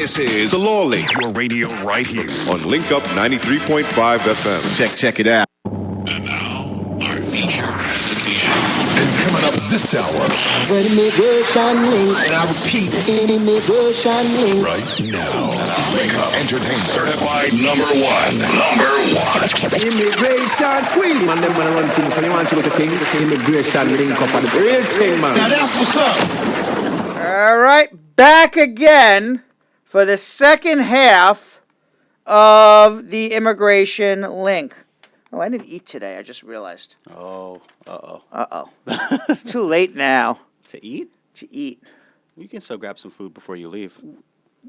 This is the LawLink, your radio right here on Link Up 93.5 FM. Check it out. And now, our feature presentation. And coming up this hour, Immigration link. and I repeat, Immigration link. right now, Link Up Entertainment. Certified number one. Immigration squeeze. Man, them gonna run things, and you want to look at things. Immigration link up on the real thing, man. Now that's what's up. All right, back again for the second half of the immigration link. Oh, I didn't eat today. I just realized. Oh, uh-oh. Uh-oh. It's too late now To eat? to eat. You can still grab some food before you leave.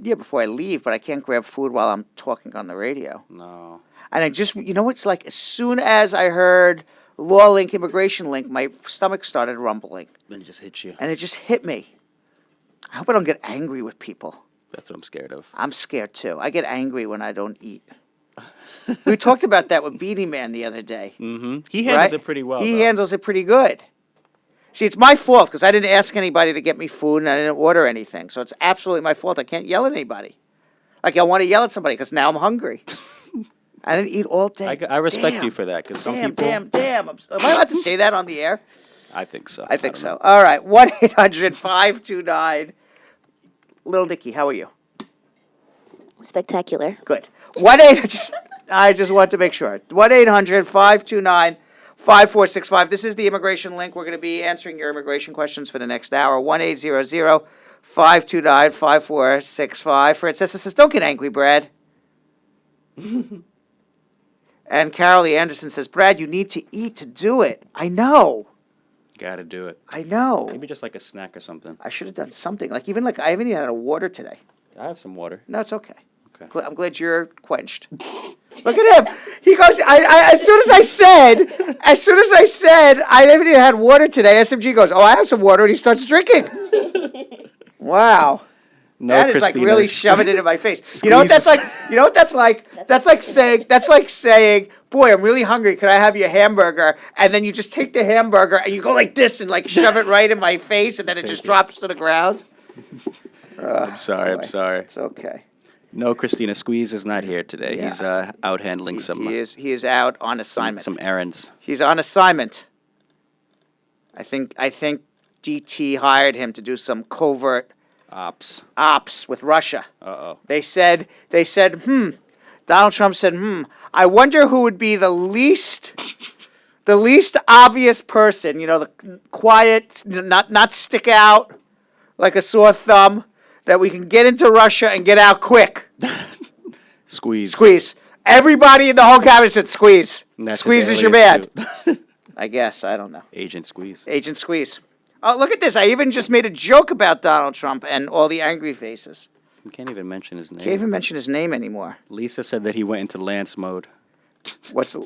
Yeah, before I leave, but I can't grab food while I'm talking on the radio. No. And I just, you know, it's like as soon as I heard LawLink, immigration link, my stomach started rumbling. Then it just hits you. And it just hit me. I hope I don't get angry with people. That's what I'm scared of. I'm scared too. I get angry when I don't eat. We talked about that with Beanie Man the other day. Mm-hmm. He handles right? it pretty well. He though. handles it pretty good. See, it's my fault because I didn't ask anybody to get me food and I didn't order anything. So it's absolutely my fault. I can't yell at anybody. Like I want to yell at somebody because now I'm hungry. I didn't eat all day. I respect Damn. you for that because some Damn, people. damn. Am I allowed to say that on the air? I think so. I think don't so. know. All right. 1-800-529. Little Nicky, how are you? Spectacular. Good. 1-800. I just want to make sure. 1-800-529-5465. This is the immigration link. We're going to be answering your immigration questions for the next hour. 1-800-529-5465. Francesca says, "Don't get angry, Brad." And Carol Lee Anderson says, "Brad, you need to eat to do it." I know. Gotta do it. I know. Maybe just like a snack or something. I should have done something. Like I haven't even had a water today. I have some water. No, it's okay. Okay. I'm glad you're quenched. Look at him. He goes. As soon as I said I haven't even had water today. SMG goes, "Oh, I have some water," and he starts drinking. Wow. No, That is like Christina. really shoving it in my face. You know what that's like? You know what that's like? That's like saying, "Boy, I'm really hungry. Could I have your hamburger?" And then you just take the hamburger and you go like this and like shove it right in my face, and then it just drops to the ground. I'm sorry. Boy. I'm sorry. It's okay. No, Christina Squeeze is not here today. Yeah. He's out handling some He is out on assignment. some errands. He's on assignment. I think DT hired him to do some covert Ops. ops with Russia. Uh-oh. They said, Donald Trump said, I wonder who would be the least obvious person, the quiet, not stick out like a sore thumb, that we can get into Russia and get out quick. Squeeze. Everybody in the whole cabinet said squeeze. That's his Squeeze is your man. alias, too. I guess. I don't know. Agent Squeeze. Agent Squeeze. Oh, look at this. I even just made a joke about Donald Trump and all the angry faces. You can't even mention his name. Can't even mention his name anymore. Lisa said that he went into Lance mode. What's the...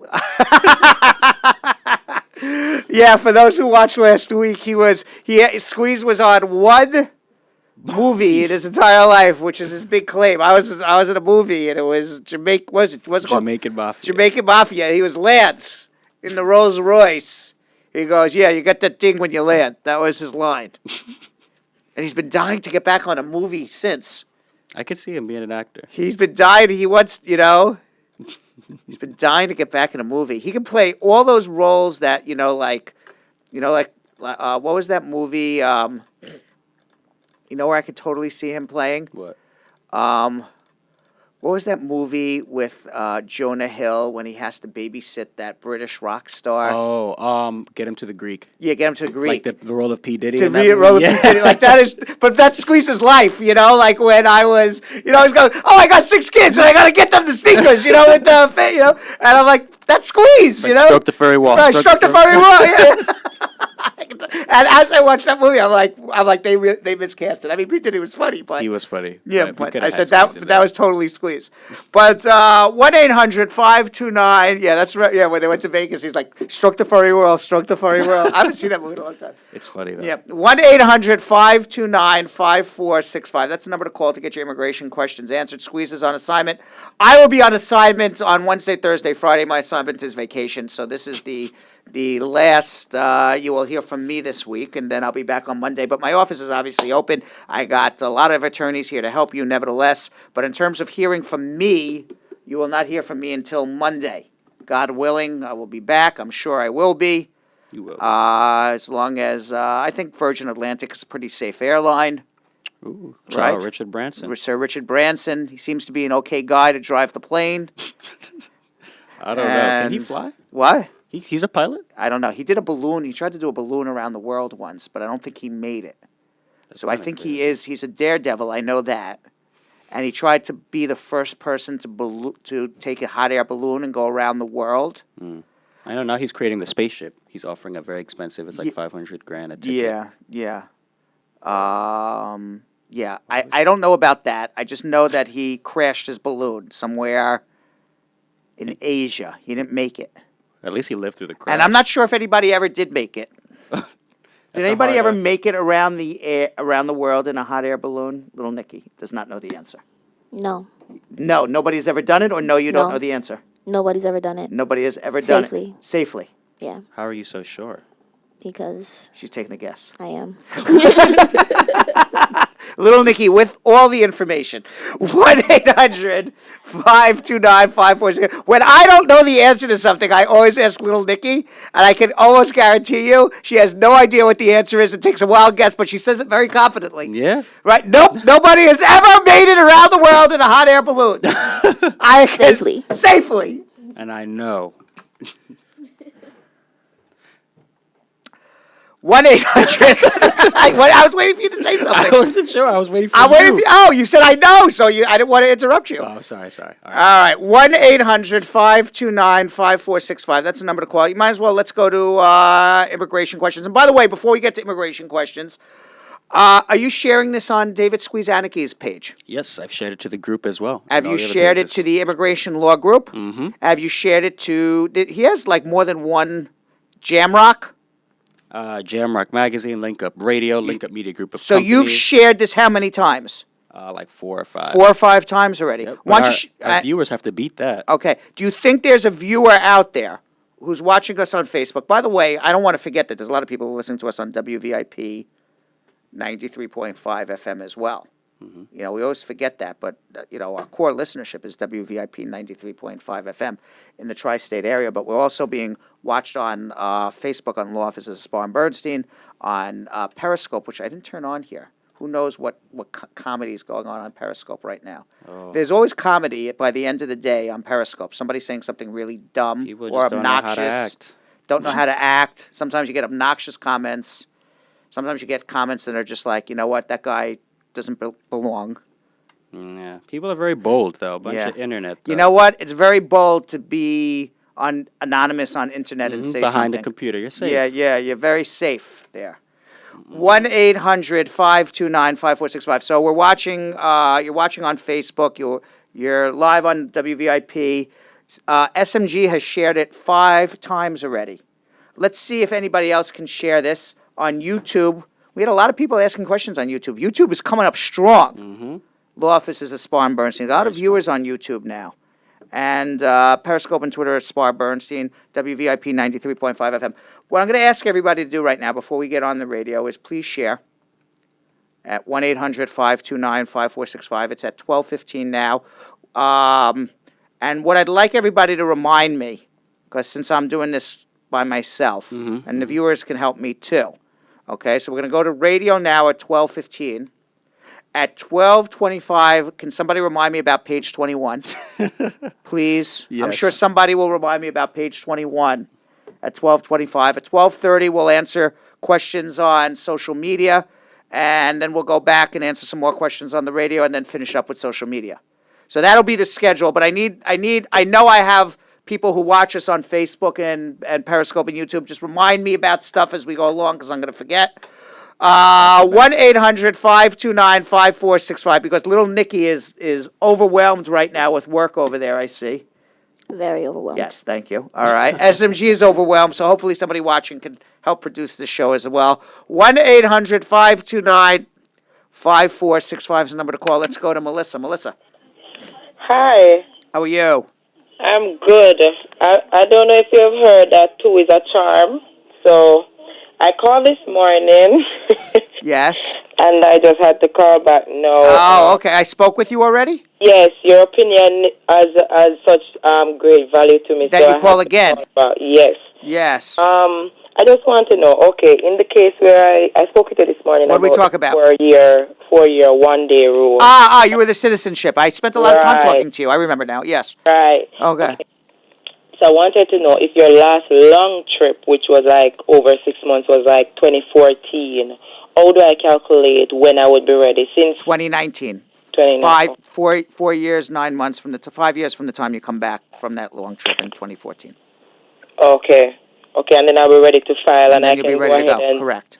Yeah, for those who watched last week, Squeeze was on one movie in his entire life, which is his big claim. I was in a movie and it was Jamaican. What's it called? Jamaican Mafia. Jamaican Mafia. He was Lance in the Rolls Royce. He goes, "Yeah, you got that ding when you land." That was his line. And he's been dying to get back on a movie since. I could see him being an actor. He's been dying. He wants, he's been dying to get back in a movie. He can play all those roles that, what was that movie? Where I could totally see him playing? What? What was that movie with Jonah Hill when he has to babysit that British rock star? Oh, Get Him to the Greek. Yeah, Get Him to the Greek. Like the role of P. Diddy. The in that role movie? of P. Diddy. Like that is, but that squeezes life, like when I was, I was going, "Oh, I got 6 kids and I got to get them the sneakers, with the, and I'm like, that squeeze, Stroke the furry wall. Right, stroke the furry wall, yeah. And as I watched that movie, I'm like, they miscast it. I mean, P. Diddy was funny, but He was funny. yeah, we but could I have said had Squeeze in that there. was totally squeeze. But 1-800-529. Yeah, that's right. Yeah, when they went to Vegas, he's like, "Stroke the furry world, stroke the furry world." I haven't seen that movie in a long time. It's funny, though. Yeah, 1-800-529-5465. That's the number to call to get your immigration questions answered. Squeeze is on assignment. I will be on assignment on Wednesday, Thursday, Friday. My assignment is vacation, so this is the the last you will hear from me this week, and then I'll be back on Monday. But my office is obviously open. I got a lot of attorneys here to help you, nevertheless. But in terms of hearing from me, you will not hear from me until Monday. God willing, I will be back. I'm sure I will be. You will. As long as I think Virgin Atlantic is a pretty safe airline. Ooh, right. Richard Branson. Sir Richard Branson. He seems to be an okay guy to drive the plane. I don't know. Can he And- fly? What? He's a pilot? I don't know. He did a balloon. He tried to do a balloon around the world once, but I don't think he made it. So I kinda think crazy. he's a daredevil. I know that. And he tried to be the first person to take a hot air balloon and go around the world. I know now he's creating the spaceship. He's offering a very expensive. It's like 500 grand a ticket. Yeah. Yeah. I don't know about that. I just know that he crashed his balloon somewhere in Asia. He didn't make it. At least he lived through the crash. And I'm not sure if anybody ever did make it. Did anybody ever make it around the world in a hot air balloon? Little Nicky does not know the answer. No. No, nobody's ever done it, or no, you don't No. know the answer. Nobody's ever done it. Nobody has ever done Safely. it safely. Yeah, How are you so sure? because She's taking a guess. I am. Little Nicky with all the information. 1-800-529-5466. When I don't know the answer to something, I always ask Little Nicky, and I can almost guarantee you she has no idea what the answer is. It takes a wild guess, but she says it very confidently. Yeah. Right? Nope. Nobody has ever made it around the world in a hot air balloon. Safely. Safely. And I know. 1-800. I was waiting for you to say something. I wasn't sure. I was waiting for I'm you. waiting for you. Oh, you said I know, so I didn't want to interrupt you. Oh, sorry. All right. All right, 1-800-529-5465. That's the number to call. You might as well, let's go to immigration questions. And by the way, before we get to immigration questions, are you sharing this on David Annakie's page? Yes, I've shared it to the group as well. Have and all you the other shared it pages. to the immigration law group? Mm-hmm. Have you shared it to, he has like more than one Jamrock? Jamrock Magazine, Link Up Radio, Link Up Media Group of So you've companies. shared this how many times? Like 4 or 5. 4 or 5 times already. Yep. Why don't But you sh- our viewers have to beat that. Okay. Do you think there's a viewer out there who's watching us on Facebook? By the way, I don't want to forget that there's a lot of people listening to us on WVIP 93.5 FM as well. You know, we always forget that, but, our core listenership is WVIP 93.5 FM in the tri-state area, but we're also being watched on Facebook on Law Offices of Spar Bernstein, on Periscope, which I didn't turn on here. Who knows what comedy is going on Periscope right now? Oh. There's always comedy by the end of the day on Periscope. Somebody saying something really dumb People or just don't know how to obnoxious. act. Don't know how to act. Sometimes you get obnoxious comments. Sometimes you get comments that are just like, you know what, that guy doesn't belong. Yeah. People are very bold, though. A bunch Yeah. of internet. You know what? It's very bold to be anonymous on internet and say behind something. the computer. You're safe. Yeah, you're very safe there. 1-800-529-5465. So we're watching. You're watching on Facebook. You're live on WVIP. SMG has shared it 5 times already. Let's see if anybody else can share this on YouTube. We had a lot of people asking questions on YouTube. YouTube is coming up strong. Law Offices of Spar and Bernstein. A lot of viewers on YouTube now. And Periscope and Twitter at Spar Bernstein, WVIP 93.5 FM. What I'm going to ask everybody to do right now before we get on the radio is please share at 1-800-529-5465. It's at 12:15 now. And what I'd like everybody to remind me, because since I'm doing this by myself, and the viewers can help me too. Okay, so we're going to go to radio now at 12:15. At 12:25, can somebody remind me about page 21? Please. I'm sure Yes. somebody will remind me about page 21 at 12:25. At 12:30, we'll answer questions on social media, and then we'll go back and answer some more questions on the radio, and then finish up with social media. So that'll be the schedule. But I know I have people who watch us on Facebook and Periscope and YouTube. Just remind me about stuff as we go along, because I'm going to forget. 1-800-529-5465, because little Nicky is overwhelmed right now with work over there, I see. Very overwhelmed. Yes, thank you. All right. SMG is overwhelmed, so hopefully somebody watching can help produce this show as well. 1-800-529-5465 is the number to call. Let's go to Melissa. Melissa, Hi. how are you? I'm good. I don't know if you've heard that two is a charm. So I called this morning. Yes. And I just had to call back now. Oh, okay. I spoke with you already? Yes, your opinion has such great value to me. That so you I call had to again? call back. Yes. Yes. I just want to know, okay, in the case where I spoke with you this morning What did we about talk the about? 4-year, 1-day rule. You were the citizenship. I spent a lot of time Right. talking to you. I remember now. Yes. Right. Okay. So I wanted to know if your last long trip, which was like over 6 months, was like 2014. How do I calculate when I would be ready? Since 2019. 2019. 4 years, 9 months from 5 years from the time you come back from that long trip in 2014. Okay. Okay, and then I'll be ready to file, and then I you'll can be ready go to ahead go. and... Correct.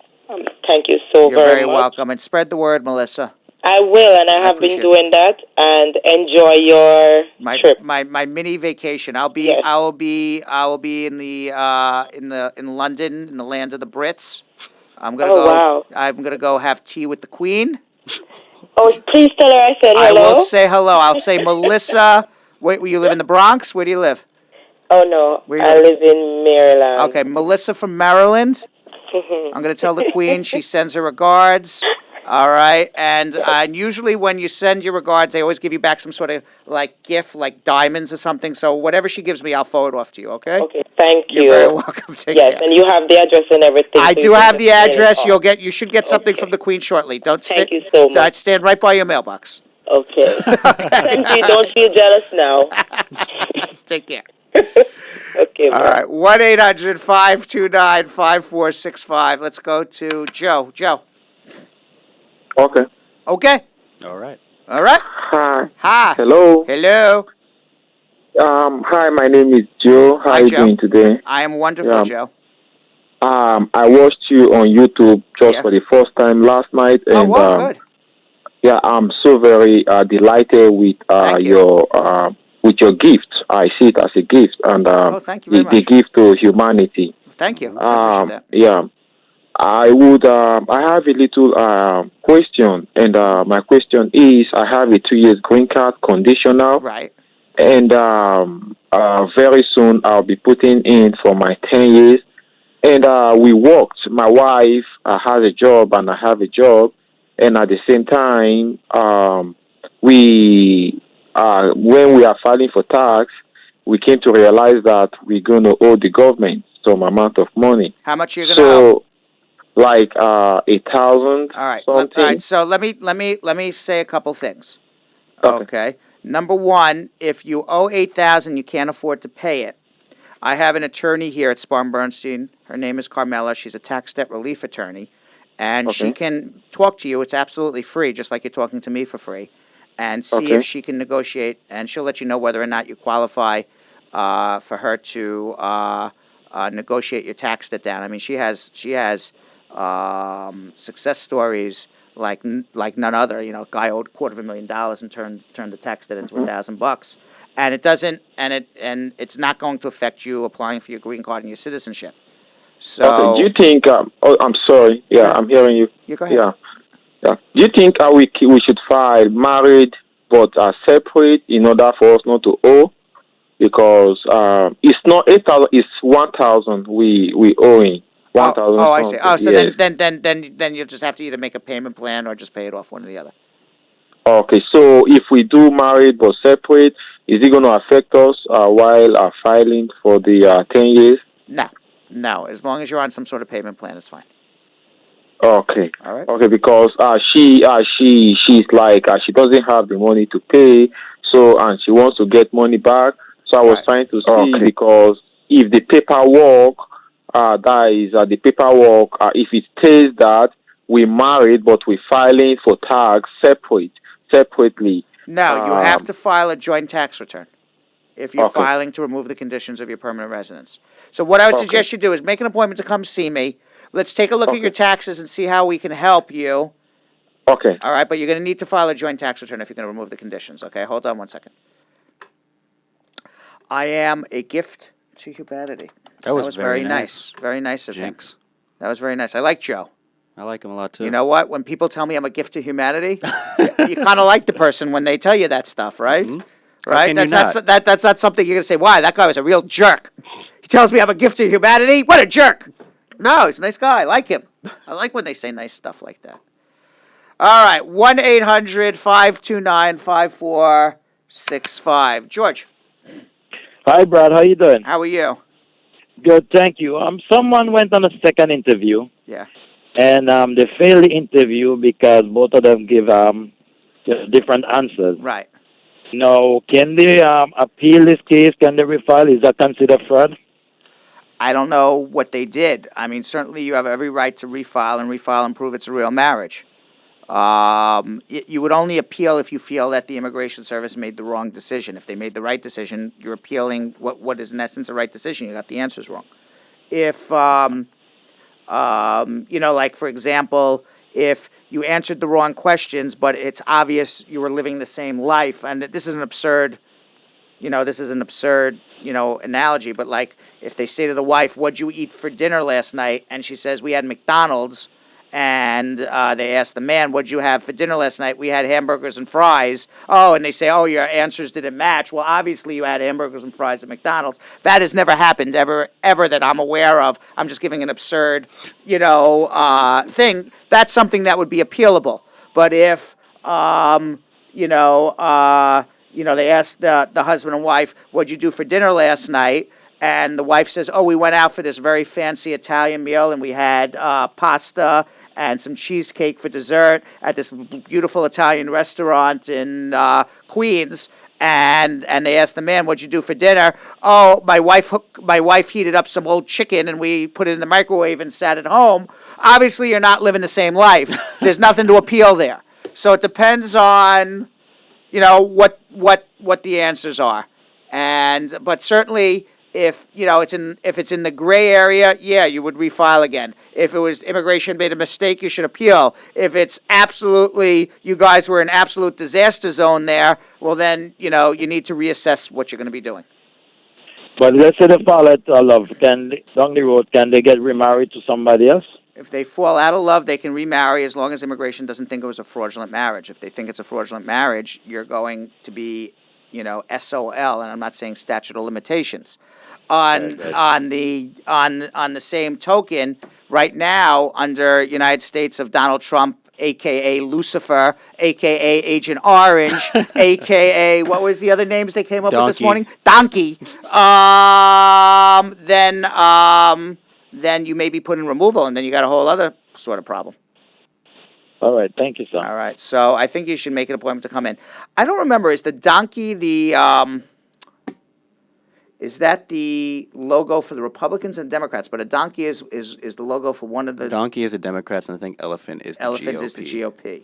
Thank you so You're very very much. welcome. And spread the word, Melissa. I will, and I have been appreciate doing that. And enjoy your trip. My mini vacation. I'll be Yes. I will be in London, in the land of the Brits. I'm gonna go. Wow. I'm gonna go have tea with the Queen. Oh, please tell her I said hello. I will say hello. I'll say Melissa. Wait, you live in the Bronx? Where do you live? Oh no, Where you I live in Maryland. Okay, Melissa from Maryland. I'm gonna tell the Queen she sends her regards. All right, and usually when you send your regards, they always give you back some sort of like gift, like diamonds or something. So whatever she gives me, I'll forward off to you. Okay? Okay, thank you. You're very welcome. Take yes, care. and you have the address and everything. I so do you can have the just mail it address. off. You should get something from the Queen shortly. Thank you so much. I'd stand right by your mailbox. Okay. Thank you. Don't feel jealous now. Take care. Okay. All right. 1-800-529-5465. Let's go to Joe. Joe. Okay. Okay. All right. All right. Hi. Hi. Hello. Hello. Hi, my name is Joe. How Hi, are you Joe. doing today? I am wonderful, Yeah. Joe. I watched you on YouTube just for the first time last night, and good. yeah, I'm so very delighted with your gift. I see it as a gift, and thank you very the much. gift to humanity. Thank you. I appreciate that. Yeah. I would. I have a little question, and my question is: I have a 2 years green card conditional, right? And very soon I'll be putting in for my 10 years. And we worked. My wife has a job, and I have a job, and at the same time, when we are filing for tax, we came to realize that we're going to owe the government some amount of money. How much are you going to owe? Like 8,000. All right. Something. All right. So let me say a couple things. Okay. Number one, if you owe 8,000, you can't afford to pay it. I have an attorney here at Spar Bernstein. Her name is Carmela. She's a tax debt relief attorney, and she can talk to you. It's absolutely free, just like you're talking to me for free, and see if she can negotiate. And she'll let you know whether or not you qualify for her to negotiate your tax debt down. I mean, she has success stories like none other. You know, a guy owed $250,000 and turned the tax debt into $1,000, and it doesn't, and it's not going to affect you applying for your green card and your citizenship. So, do you think? I'm sorry. Yeah, I'm hearing you. You go ahead. Yeah. Do you think we should file married but separate in order for us not to owe? Because it's not 8,000; it's 1,000 we owing. 1,000. I see. Oh, so yes. then you'll just have to either make a payment plan or just pay it off, one or the other. Okay, so if we do married but separate, is it going to affect us while filing for the 10 years? No. As long as you're on some sort of payment plan, it's fine. Okay. All right. Okay, because she's like she doesn't have the money to pay, and she wants to get money back. So I was trying to see because if the paperwork, if it says that we married but we're filing for tax separately. No, you have to file a joint tax return if you're filing to remove the conditions of your permanent residence. So what I would suggest you do is make an appointment to come see me. Let's take a look at your taxes and see how we can help you. Okay. All right, but you're going to need to file a joint tax return if you're going to remove the conditions. Okay, hold on one second. I am a gift to humanity. That was very nice. Very nice of Jinx. him. That was very nice. I like Joe. I like him a lot, too. You know what? When people tell me I'm a gift to humanity, you kind of like the person when they tell you that stuff, right? Mm-hmm. Right? can you That's not something you're gonna say. Why? That guy was a real jerk. He tells me I'm a gift to humanity. What a jerk! No, he's a nice guy. I like him. I like when they say nice stuff like that. All right, 1-800-529-5465. George, Hi, Brad. How you doing? how are you? Good, thank you. Someone went on a second interview, Yeah. and they failed the interview because both of them give just different answers. Right. Now, can they appeal this case? Can they refile? Is that considered fraud? I don't know what they did. I mean, certainly you have every right to refile and prove it's a real marriage. You would only appeal if you feel that the Immigration Service made the wrong decision. If they made the right decision, you're appealing what is in essence a right decision. You got the answers wrong. If, like for example, if you answered the wrong questions, but it's obvious you were living the same life, and this is an absurd, analogy, but like if they say to the wife, "What'd you eat for dinner last night?" and she says, "We had McDonald's." And they ask the man, "What'd you have for dinner last night?" "We had hamburgers and fries." "Oh," and they say, "Oh, your answers didn't match." Well, obviously you had hamburgers and fries at McDonald's. That has never happened ever that I'm aware of. I'm just giving an absurd, thing. That's something that would be appealable. But if, they ask the husband and wife, "What'd you do for dinner last night?" And the wife says, "Oh, we went out for this very fancy Italian meal, and we had pasta and some cheesecake for dessert at this beautiful Italian restaurant in Queens." And they asked the man, "What'd you do for dinner?" "Oh, my wife heated up some old chicken, and we put it in the microwave and sat at home." Obviously, you're not living the same life. There's nothing to appeal there. So it depends on, what the answers are. But certainly, if it's in the gray area, yeah, you would refile again. If it was immigration made a mistake, you should appeal. If it's absolutely, you guys were in absolute disaster zone there, well then, you need to reassess what you're going to be doing. But let's say they fall out of love. Down the road, can they get remarried to somebody else? If they fall out of love, they can remarry as long as immigration doesn't think it was a fraudulent marriage. If they think it's a fraudulent marriage, you're going to be, SOL, and I'm not saying statute of limitations. On the same token, right now, under United States of Donald Trump, a.k.a. Lucifer, a.k.a. Agent Orange, a.k.a. what was the other names they came up with this morning? Donkey. Then you may be put in removal, and then you got a whole other sort of problem. All right, thank you, sir. All right, so I think you should make an appointment to come in. I don't remember, is the donkey is that the logo for the Republicans and Democrats? But a donkey is the logo for one of the... Donkey is the Democrats, and I think elephant is the GOP. Elephant is the GOP.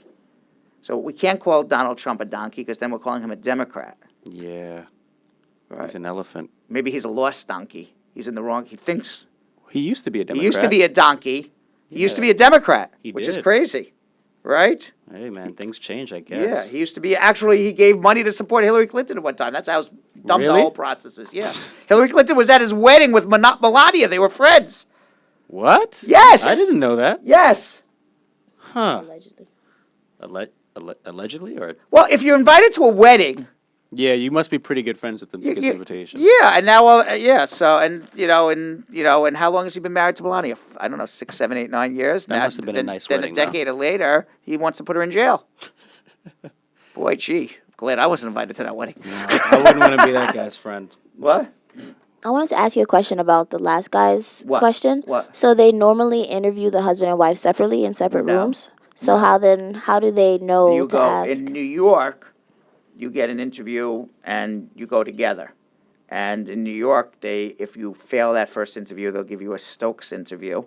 So we can't call Donald Trump a donkey because then we're calling him a Democrat. Yeah. Right. He's an elephant. Maybe he's a lost donkey. He's in the wrong... He thinks... He used to be a Democrat. He used to be a donkey. He used to be a Democrat, which is crazy. Right? Hey, man, things change, I guess. Yeah, he used to be... Actually, he gave money to support Hillary Clinton at one time. That's how dumb the whole process is. Yeah. Hillary Clinton was at his wedding with Melania. They were friends. What? Yes. I didn't know that. Yes. Huh. Allegedly, or? Well, if you're invited to a wedding... Yeah, you must be pretty good friends with them to get the invitation. Yeah, and now, so, and how long has he been married to Melania? I don't know, 6, 7, 8, 9 years? That must have been a nice wedding, Then a decade later, he wants to put her in jail. Boy, gee, glad I wasn't invited to that wedding. No, I wouldn't want to be that guy's friend. What? I wanted to ask you a question about the last guy's question. What? So they normally interview the husband and wife separately in separate rooms? So how do they know to ask? In New York, you get an interview and you go together. And in New York, if you fail that first interview, they'll give you a Stokes interview.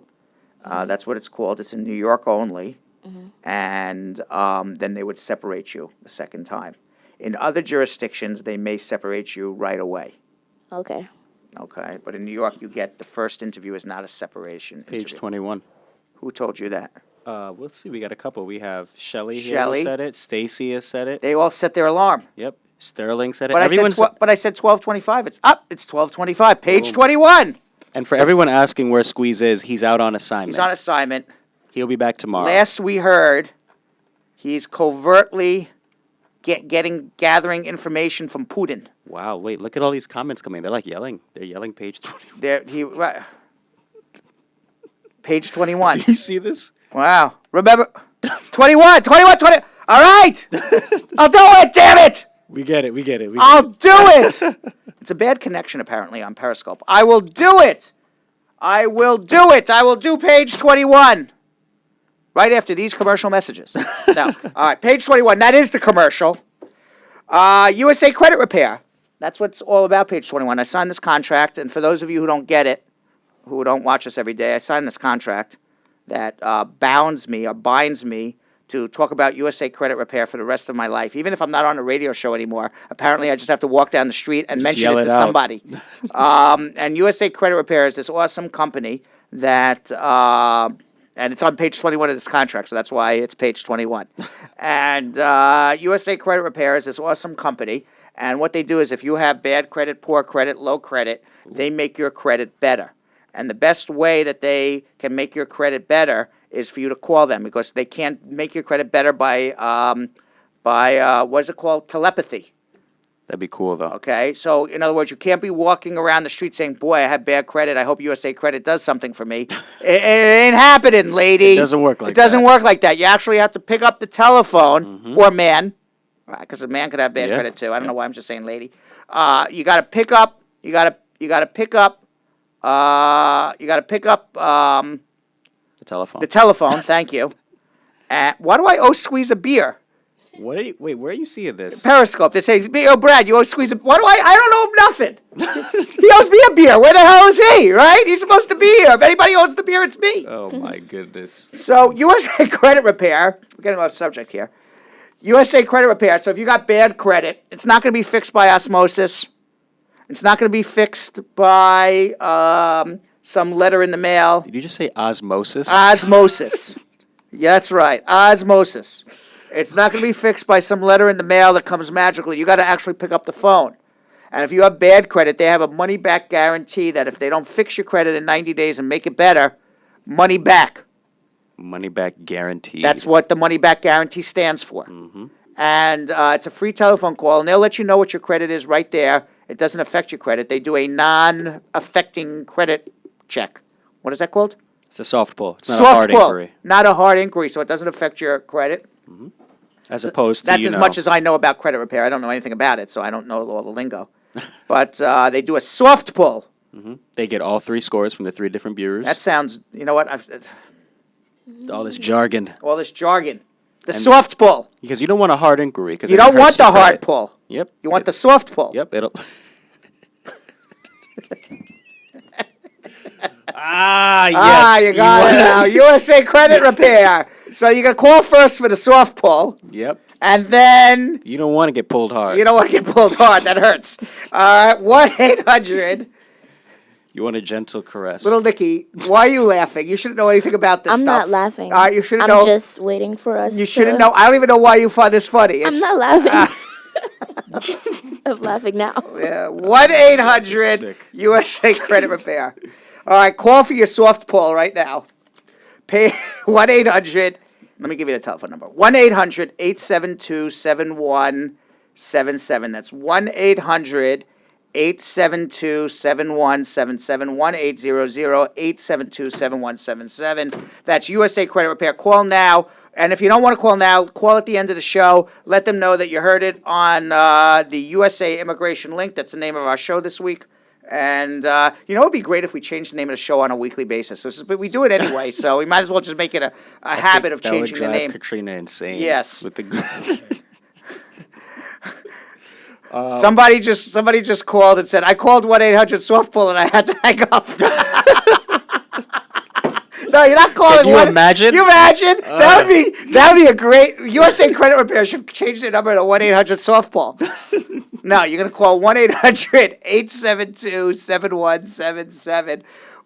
That's what it's called. It's in New York only. Mm-hmm. And then they would separate you the second time. In other jurisdictions, they may separate you right away. Okay. Okay, but in New York, you get the first interview is not a separation Page interview. 21. Who told you that? Let's see. We got a couple. We have Shelley here who said it. Stacy has said it. They all set their alarm. Yep. Sterling said it. But I said 12:25. It's up. It's 12:25. Page 21. And for everyone asking where Squeeze is, he's out on assignment. He's on assignment. He'll be back tomorrow. Last we heard, he's covertly gathering information from Putin. Wow, wait, look at all these comments coming. They're like yelling. They're yelling page 20. Page 21. Do you see this? Wow. Remember, 21. All right. I'll do it, damn it. We get it. I'll do it. It's a bad connection, apparently, on Periscope. I will do it. I will do page 21. Right after these commercial messages. No. All right, page 21. That is the commercial. USA Credit Repair. That's what's all about, page 21. I signed this contract, and for those of you who don't get it, who don't watch us every day, I signed this contract that binds me to talk about USA Credit Repair for the rest of my life. Even if I'm not on a radio show anymore, apparently I just have to walk down the street and mention it to somebody. And USA Credit Repair is this awesome company that, and it's on page 21 of this contract, so that's why it's page 21. And USA Credit Repair is this awesome company, and what they do is if you have bad credit, poor credit, low credit, they make your credit better. And the best way that they can make your credit better is for you to call them, because they can't make your credit better by what is it called? Telepathy. That'd be cool, though. Okay, so in other words, you can't be walking around the street saying, boy, I have bad credit. I hope USA Credit does something for me. It ain't happening, lady. It doesn't work like that. It doesn't work like that. You actually have to pick up the telephone, or man, because a man could have bad credit too. I don't know why I'm just saying lady. You got to pick up. You got to pick up. The telephone. The telephone. Thank you. Why do I owe squeeze a beer? Wait, where are you seeing this? Periscope. They say, "Oh, Brad, you owe squeeze a." Why do I don't owe him nothing. He owes me a beer. Where the hell is he? Right? He's supposed to be here. If anybody owes the beer, it's me. Oh my goodness. So USA Credit Repair. We're getting off subject here. USA Credit Repair. So if you got bad credit, it's not going to be fixed by osmosis. It's not going to be fixed by some letter in the mail. Did you just say osmosis? Osmosis. Yeah, that's right. Osmosis. It's not going to be fixed by some letter in the mail that comes magically. You got to actually pick up the phone. And if you have bad credit, they have a money-back guarantee that if they don't fix your credit in 90 days and make it better, money back. Money-back guarantee. That's what the money-back guarantee stands for. Mm-hmm. And it's a free telephone call, and they'll let you know what your credit is right there. It doesn't affect your credit. They do a non-affecting credit check. What is that called? It's a soft pull. It's not a hard inquiry. Not a hard inquiry, so it doesn't affect your credit. Mm-hmm. As opposed to, that's as much as I know about credit repair. I don't know anything about it, so I don't know all the lingo. But they do a soft pull. Mm-hmm. They get all 3 scores from the 3 different bureaus. That sounds, you know what? All this jargon. All this jargon. The soft pull. Because you don't want a hard inquiry. You don't want the hard pull. Yep. You want the soft pull. Yep. It'll. Yes. You got it now. USA Credit Repair. So you got to call first for the soft pull. Yep. And then. You don't want to get pulled hard. You don't want to get pulled hard. That hurts. 1-800. You want a gentle caress. Little Nikki, why are you laughing? You shouldn't know anything about this I'm stuff. not laughing. You shouldn't know. I'm just waiting for us. You shouldn't know. I don't even know why you find this funny. I'm not laughing. I'm laughing now. 1-800 USA Credit Repair. All right, call for your soft pull right now. Pay 1-800. Let me give you the telephone number. 1-800-872-7177. That's 1-800-872-7177. 1-800-872-7177. That's USA Credit Repair. Call now. And if you don't want to call now, call at the end of the show. Let them know that you heard it on the USA Immigration Link. That's the name of our show this week. And, it would be great if we changed the name of the show on a weekly basis. But we do it anyway, so we might as well just make it a habit of changing the name. That would drive Katrina insane. Yes. With the somebody just called and said, I called 1-800 soft pull and I had to hang up. No, you're not calling. Can you imagine? Can you imagine? That would be a great. USA Credit Repair should change their number to 1-800 softball. No, you're gonna call 1-800-872-7177.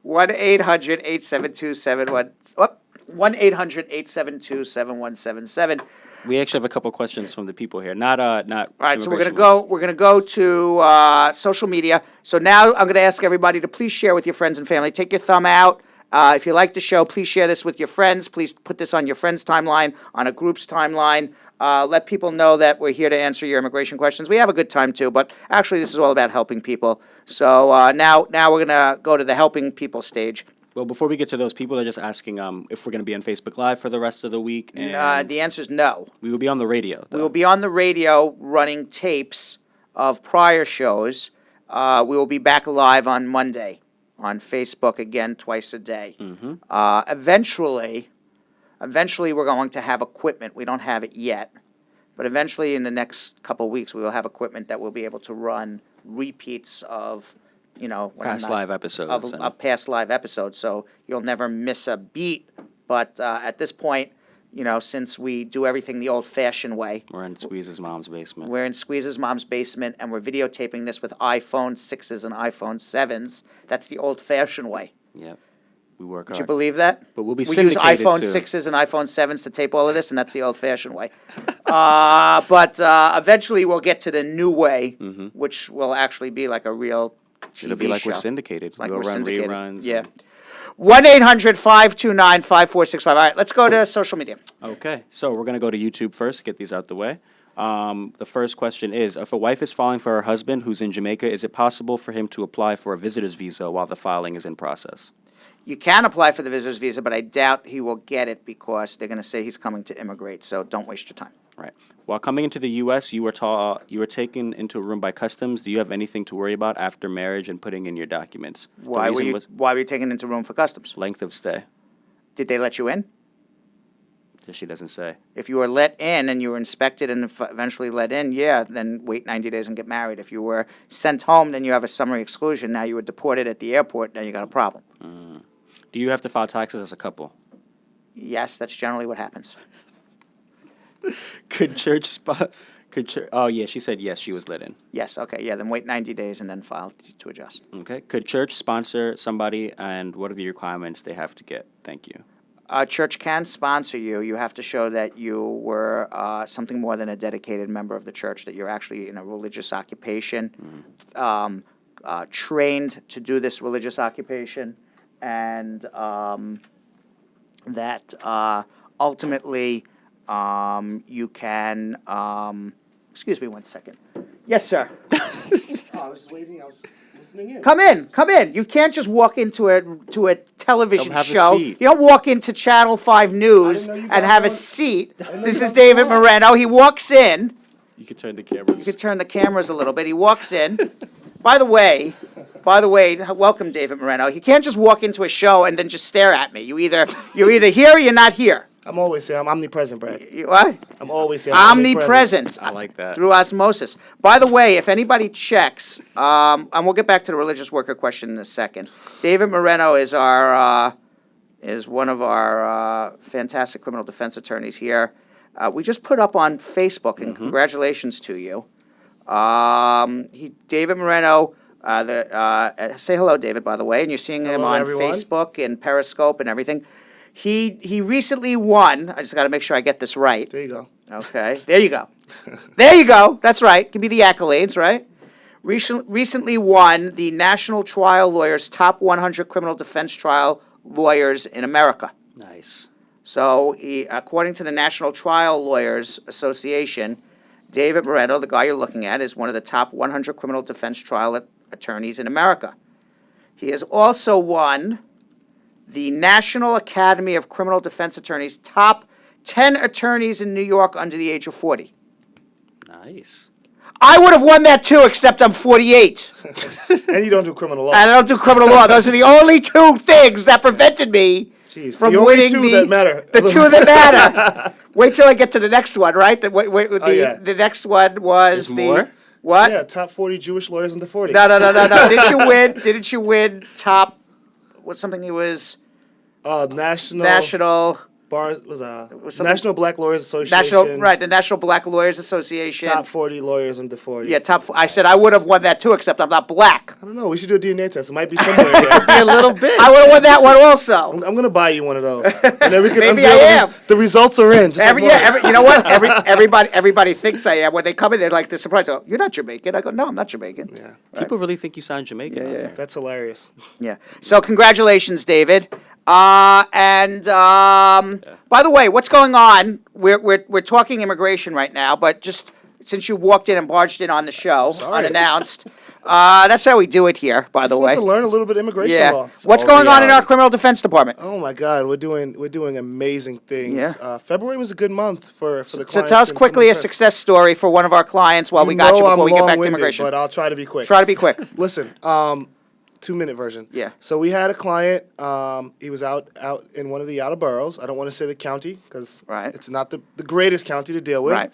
1-800-872-7177. We actually have a couple questions from the people here. Not. All right, so we're gonna go to social media. So now I'm gonna ask everybody to please share with your friends and family. Take your thumb out If you like the show, please share this with your friends. Please put this on your friend's timeline, on a group's timeline. Let people know that we're here to answer your immigration questions. We have a good time too, but actually this is all about helping people. So now we're gonna go to the helping people stage. Well, before we get to those, people are just asking if we're going to be on Facebook Live for the rest of the week. And The answer is no. we will be on the radio, though. We will be on the radio running tapes of prior shows. We will be back live on Monday on Facebook again twice a day. Eventually we're going to have equipment. We don't have it yet, but eventually in the next couple of weeks we will have equipment that will be able to run repeats of, when Past live episodes. of past live episodes. So you'll never miss a beat. But at this point, since we do everything the old-fashioned way, We're in Squeeze's mom's basement. we're in Squeeze's mom's basement, and we're videotaping this with iPhone 6s and iPhone 7s. That's the old-fashioned way. Yep. We work Would hard. you believe that? But we'll be We use syndicated iPhone soon. 6s and iPhone 7s to tape all of this, and that's the old-fashioned way. But eventually we'll get to the new way, which will actually be like a real TV It'll be like show. we're syndicated. Like we'll we're run syndicated. reruns. Yeah. 1-800-529-5465. All right, let's go to social media. Okay, so we're going to go to YouTube first, get these out the way. The first question is, if a wife is filing for her husband who's in Jamaica, is it possible for him to apply for a visitor's visa while the filing is in process? You can apply for the visitor's visa, but I doubt he will get it because they're going to say he's coming to immigrate, so don't waste your time. Right. While coming into the U.S., you were taken into a room by customs. Do you have anything to worry about after marriage and putting in your documents? The Why reason were was you taken into room for customs? length of stay. Did they let you in? She doesn't say. If you were let in and you were inspected and eventually let in, yeah, then wait 90 days and get married. If you were sent home, then you have a summary exclusion. Now you were deported at the airport, now you got a problem. Do you have to file taxes as a couple? Yes, that's generally what happens. Oh, yeah, she said yes, she was let in. Yes, okay, yeah, then wait 90 days and then file to adjust. Okay. Could church sponsor somebody, and what are the requirements they have to get? Thank you. A church can sponsor you. You have to show that you were something more than a dedicated member of the church, that you're actually in a religious occupation, trained to do this religious occupation, and that ultimately you can. Excuse me one second. Yes, sir. I was waiting. I was listening in. Come in. You can't just walk into a television Come have a show. seat. You don't walk into Channel 5 News know you and got have a one. seat. know This you is got David one. Moreno. He walks in. You could turn the cameras. You could turn the cameras a little bit. He walks in. By the way, welcome, David Moreno. You can't just walk into a show and then just stare at me. You're either here or you're not here. I'm always here. I'm omnipresent, Brad. What? I'm always here. Omnipresent. I like that. Through osmosis. By the way, if anybody checks, and we'll get back to the religious worker question in a second. David Moreno is one of our fantastic criminal defense attorneys here. We just put up on Facebook, and congratulations to you. David Moreno. Say hello, David. By the way, and you're seeing him Hello, on everyone. Facebook and Periscope and everything. He recently won. I just got to make sure I get this right. There you go. Okay, there you go. There you go. That's right. Give me the accolades, right? Recently won the National Trial Lawyers Top 100 Criminal Defense Trial Lawyers in America. Nice. So, according to the National Trial Lawyers Association, David Moreno, the guy you're looking at, is one of the top 100 criminal defense trial attorneys in America. He has also won the National Academy of Criminal Defense Attorneys top 10 attorneys in New York under the age of 40. Nice. I would have won that too, except I'm 48. And you don't do criminal law. And I don't do criminal law. Those are the only two things that prevented me Jeez, from the only winning two that matter. The two that matter. Wait till I get to the next one, right? The next one was There's more? What? Yeah, top 40 Jewish lawyers in the 40s. No. Didn't you win top? What's something he was? National National Black Lawyers Association. The National Black Lawyers Association. Top 40 lawyers under 40. Yeah, I said I would have won that too, except I'm not black. I don't know. We should do a DNA test. It might be somewhere in there. Be a little bit. I would have won that one also. I'm going to buy you one of those. And then we can Maybe unveil I am. The results are in. Just You know what? Everybody thinks I am. When they come in, they're like, they're surprised. Oh, you're not Jamaican. I go, no, I'm not Jamaican. Yeah. People really think you sound Jamaican. Yeah. That's hilarious. Yeah. So congratulations, David. By the way, what's going on? We're talking immigration right now, but just since you walked in and barged in on the show unannounced, that's how we do it here. By the way, to learn a little bit of immigration law. What's going on in our criminal defense department? Oh my God, we're doing amazing things. Yeah. February was a good month for the clients. So tell us quickly a success story for one of our clients while we got you before we get back to immigration. But I'll try to be quick. Try to be quick. Listen, 2-minute version. Yeah. So we had a client. He was out in one of the outer boroughs. I don't want to say the county because it's not the greatest county to deal with. Right.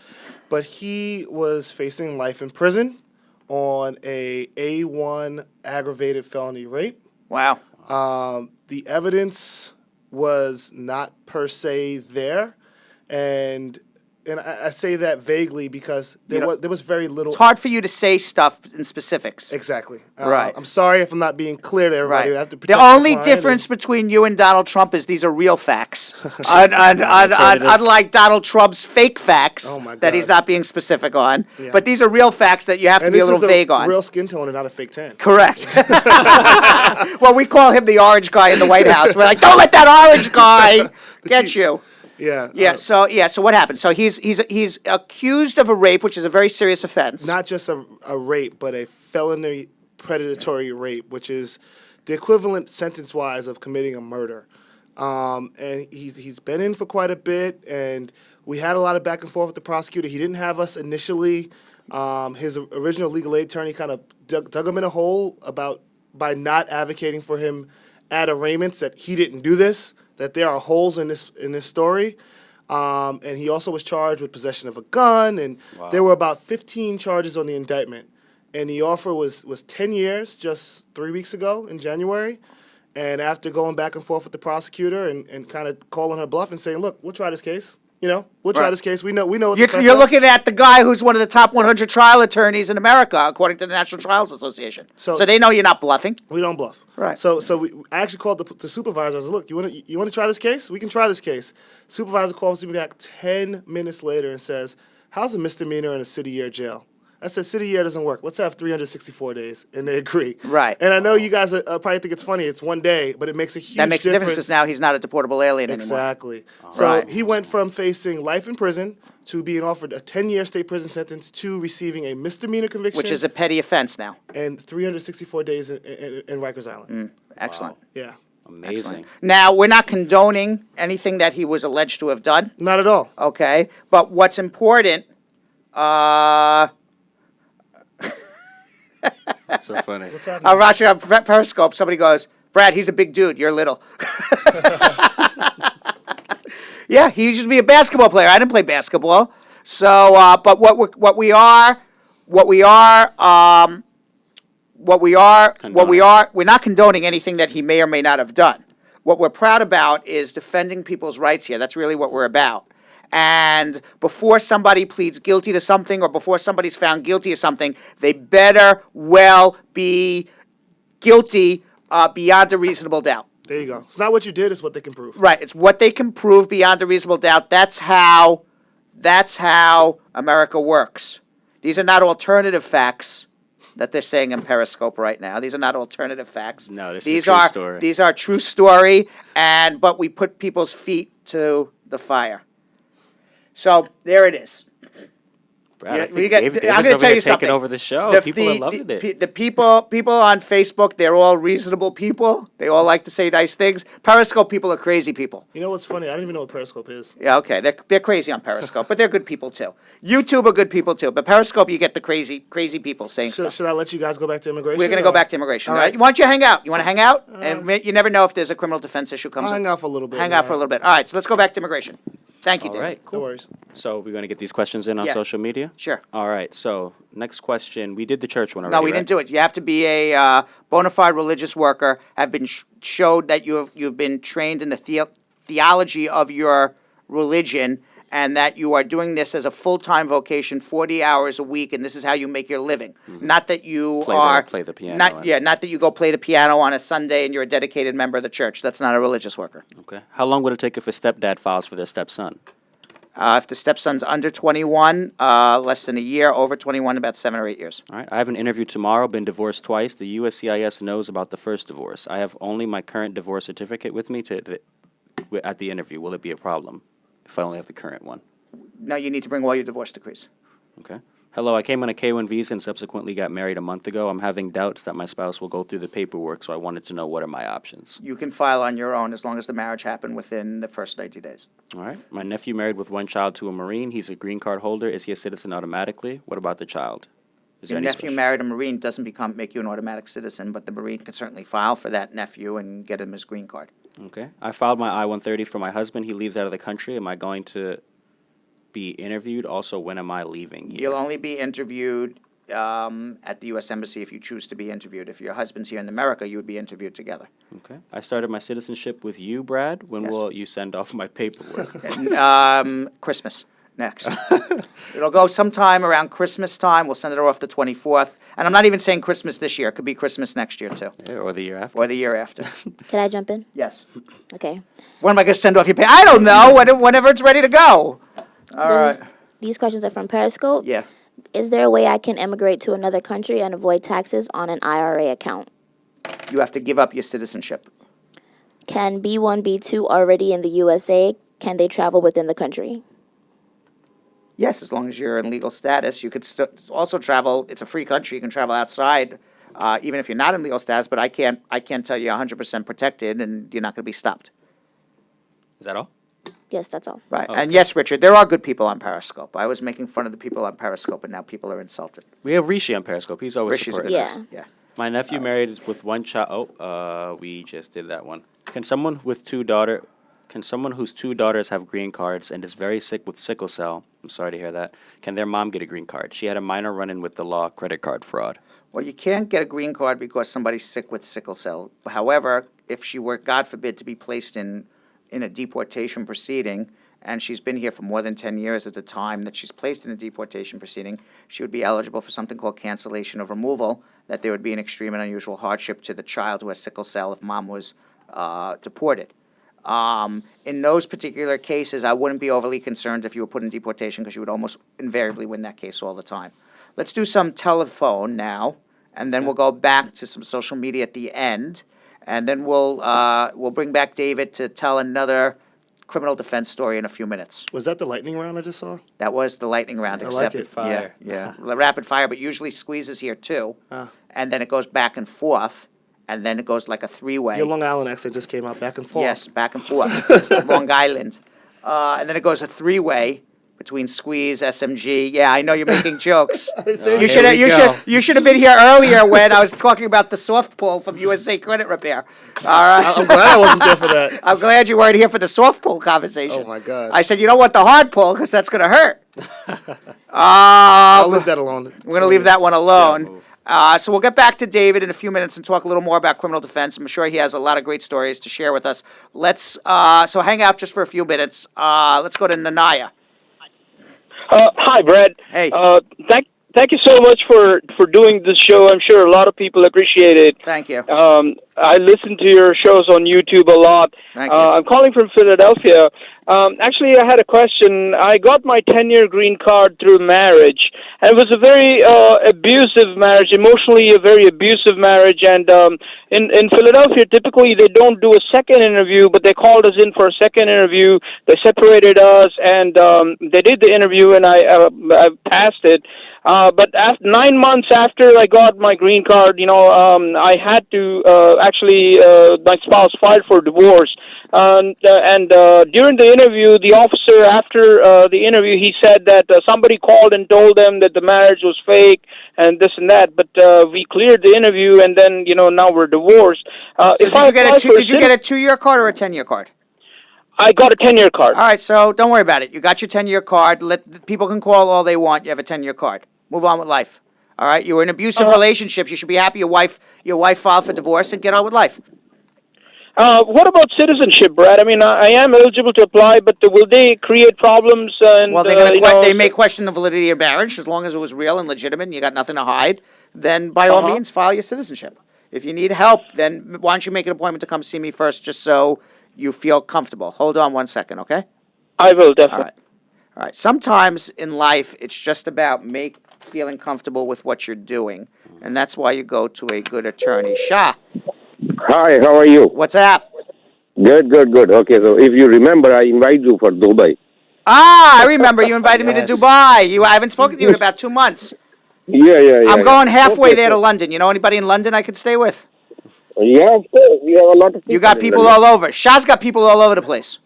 But he was facing life in prison on a A1 aggravated felony rape. Wow. The evidence was not per se there, and I say that vaguely because there was very little. It's hard for you to say stuff in specifics. Exactly. Right. I'm sorry if I'm not being clear to everybody. Right. I have to The protect only client difference between you and Donald Trump is these are real facts, unlike Donald Trump's fake facts that he's not being specific on. Yeah. But these are real facts that you have to be a little vague on. Real skin tone and not a fake tan. Correct. Well, we call him the orange guy in the White House. We're like, don't let that orange guy get you. Yeah. Yeah. So what happened? So he's accused of a rape, which is a very serious offense. Not just a rape, but a felony predatory rape, which is the equivalent sentence-wise of committing a murder. And he's been in for quite a bit, and we had a lot of back and forth with the prosecutor. He didn't have us initially. His original legal aid attorney kind of dug him in a hole by not advocating for him at arraignments that he didn't do this, that there are holes in this story. And he also was charged with possession of a gun, and there were about 15 charges on the indictment. And the offer was 10 years just 3 weeks ago in January. And after going back and forth with the prosecutor and kind of calling her bluff and saying, look, we'll try this case. We'll try this case. We know what You're looking at the guy who's one of the top 100 trial attorneys in America, according to the National Trials Association. So they know you're not bluffing. We don't bluff. Right. So I actually called the supervisor. I was like, look, you want to try this case? We can try this case. Supervisor calls me back 10 minutes later and says, how's a misdemeanor in a city year jail? I said, city year doesn't work. Let's have 364 days. And they agree. Right. And I know you guys probably think it's funny. It's one day, but it makes a huge difference. That makes a difference because now he's not a deportable alien Exactly. anymore. So he went from facing life in prison to being offered a 10-year state prison sentence to receiving a misdemeanor conviction. Which is a petty offense now. And 364 days in Rikers Island. Excellent. Wow. Yeah. Amazing. Excellent. Now, we're not condoning anything that he was alleged to have done. Not at all. Okay. But what's important... That's so funny. What's happening? I'm watching on Periscope. Somebody goes, Brad, he's a big dude. You're little. Yeah, he used to be a basketball player. I didn't play basketball. So, but we're not condoning anything that he may or may not have done. What we're proud about is defending people's rights here. That's really what we're about. And before somebody pleads guilty to something or before somebody's found guilty of something, they better well be guilty beyond a reasonable doubt. There you go. It's not what you did, it's what they can prove. Right. It's what they can prove beyond a reasonable doubt. That's how America works. These are not alternative facts that they're saying in Periscope right now. These are not alternative facts. No, this is a true story. These are true story, but we put people's feet to the fire. So there it is. Brad, I think David's over here taking over the show. People are loving it. The people on Facebook, they're all reasonable people. They all like to say nice things. Periscope people are crazy people. You know what's funny? I don't even know what Periscope is. Yeah, okay. They're crazy on Periscope, but they're good people too. YouTube are good people too, but Periscope you get the crazy people saying stuff. Should I let you guys go back to immigration? We're going to go back to immigration. All right. Why don't you hang out? You want to hang out? And you never know if there's a criminal defense issue comes up. I'll hang out for a little bit. Hang out for a little bit. All right, so let's go back to immigration. Thank you, David. All right, cool. No worries. So we're going to get these questions in on social media? Sure. All right, so next question. We did the church one already, No, we didn't do it. You have to be a bona fide religious worker, have been showed that you've been trained in the theology of your religion, and that you are doing this as a full-time vocation, 40 hours a week, and this is how you make your living. Mm-hmm. Not that you play the piano. Not that you go play the piano on a Sunday and you're a dedicated member of the church. That's not a religious worker. Okay. How long would it take if a stepdad files for their stepson? If the stepson's under 21, less than a year. Over 21, about 7 or 8 years. All right. I have an interview tomorrow. Been divorced twice. The USCIS knows about the first divorce. I have only my current divorce certificate with me at the interview. Will it be a problem if I only have the current one? No, you need to bring all your divorce decrees. Okay. Hello, I came on a K-1 visa and subsequently got married a month ago. I'm having doubts that my spouse will go through the paperwork, so I wanted to know what are my options. You can file on your own as long as the marriage happened within the first 90 days. All right. My nephew married with one child to a Marine. He's a green card holder. Is he a citizen automatically? What about the child? Is there Your any nephew married a Marine doesn't make you an automatic citizen, but the Marine can certainly file for that nephew and get him his green card. Okay. I filed my I-130 for my husband. He leaves out of the country. Am I going to be interviewed? Also, when am I leaving here? You'll only be interviewed at the U.S. Embassy if you choose to be interviewed. If your husband's here in America, you would be interviewed together. Okay. I started my citizenship with you, Brad. When Yes. will you send off my paperwork? Christmas next. It'll go sometime around Christmas time. We'll send it off the 24th. And I'm not even saying Christmas this year. It could be Christmas next year, too. Yeah, or the year after. Or the year after. Can I jump in? Yes. Okay. When am I going to send off your pay? I don't know. Whenever it's ready to go. All right. These questions are from Periscope. Yeah. Is there a way I can emigrate to another country and avoid taxes on an IRA account? You have to give up your citizenship. Can B1, B2 already in the USA, can they travel within the country? Yes, as long as you're in legal status. You could also travel. It's a free country. You can travel outside, even if you're not in legal status. But I can't tell you 100% protected, and you're not going to be stopped. Is that all? Yes, that's all. Right. And yes, Richard, there are good people on Periscope. I was making fun of the people on Periscope, and now people are insulted. We have Rishi on Periscope. He's always Rishi's a supportive. good Yeah. person. Yeah. My nephew married with one child. We just did that one. Can someone whose two daughters have green cards and is very sick with sickle cell? I'm sorry to hear that. Can their mom get a green card? She had a minor run-in with the law, credit card fraud. Well, you can't get a green card because somebody's sick with sickle cell. However, if she were, God forbid, to be placed in a deportation proceeding, and she's been here for more than 10 years at the time that she's placed in a deportation proceeding, she would be eligible for something called cancellation of removal, that there would be an extreme and unusual hardship to the child who has sickle cell if mom was deported. In those particular cases, I wouldn't be overly concerned if you were put in deportation because you would almost invariably win that case all the time. Let's do some telephone now, and then we'll go back to some social media at the end, and then we'll bring back David to tell another criminal defense story in a few minutes. Was that the lightning round I just saw? That was the lightning round, I except like it. Fire. Yeah, rapid fire, but usually squeezes here too, Ah. and then it goes back and forth, and then it goes like a three-way. Your Long Island accent just came out back and forth. Yes, back and forth, Long Island, and then it goes a three-way between Squeeze, SMG. Yeah, I know you're making jokes. You should have been here earlier when I was talking about the soft pull from USA Credit Repair. All right. I'm glad I wasn't there for that. I'm glad you weren't here for the soft pull conversation. Oh, my God. I said you don't want the hard pull because that's going to hurt. I'll leave that alone. We're going to leave that one alone. So we'll get back to David in a few minutes and talk a little more about criminal defense. I'm sure he has a lot of great stories to share with us. Let's so hang out just for a few minutes. Let's go to Nanaya. Hi, Brad. Hey. Thank you so much for doing this show. I'm sure a lot of people appreciate it. Thank you. I listen to your shows on YouTube a lot. Thank you. I'm calling from Philadelphia. Actually, I had a question. I got my 10-year green card through marriage, and it was a very abusive marriage, emotionally a very abusive marriage. And in Philadelphia, typically they don't do a second interview, but they called us in for a second interview. They separated us, and they did the interview, and I passed it. But 9 months after I got my green card, I had to my spouse filed for divorce. And during the interview, the officer, after the interview, he said that somebody called and told them that the marriage was fake and this and that. But we cleared the interview, and then, now we're divorced. So did you get a 2-year card or a 10-year card? I got a 10-year card. All right, so don't worry about it. You got your 10-year card. People can call all they want. You have a 10-year card. Move on with life. All right, you were in abusive relationships. You should be happy your wife filed for divorce and get on with life. What about citizenship, Brad? I mean, I am eligible to apply, but will they create problems? Well, they may question the validity of marriage as long as it was real and legitimate and you got nothing to hide. Then, by all means, file your citizenship. If you need help, then why don't you make an appointment to come see me first, just so you feel comfortable. Hold on one second, okay? I will definitely. All right. Sometimes in life, it's just about feeling comfortable with what you're doing, and that's why you go to a good attorney. Shah, Hi, how are you? what's up? Good, good, good. Okay, so if you remember, I invited you for Dubai. Ah, I remember you invited me to Yes. Dubai. I haven't spoken to you in about 2 months. Yeah. I'm going halfway Okay, there to so- London. You know anybody in London I could stay with? Yeah, of course. We have a lot of people. You got in people London. all over. Shah's got people all over the place.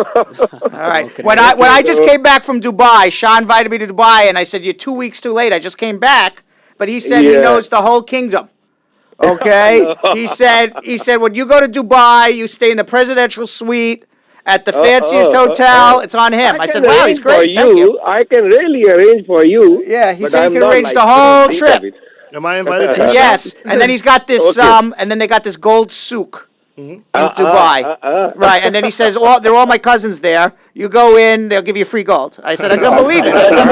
All right. Okay. When I just came back from Dubai, Shah invited me to Dubai, and I said, "You're 2 weeks too late. I just came back." But he said he Yeah. knows the whole kingdom. Okay. He said when you go to Dubai, you stay in the presidential suite at the fanciest hotel. It's on him. I can said, "Wow, he's arrange for great. Thank you." I can really arrange for you. Yeah, he but said he I'm could not arrange like, the whole think trip. of it. Am I invited to? Yes, and then he's got this Okay. and then they got this gold souk in Dubai. Right, and then he says, they're all my cousins there. You go in, they'll give you free gold. I said, I couldn't believe it. I said,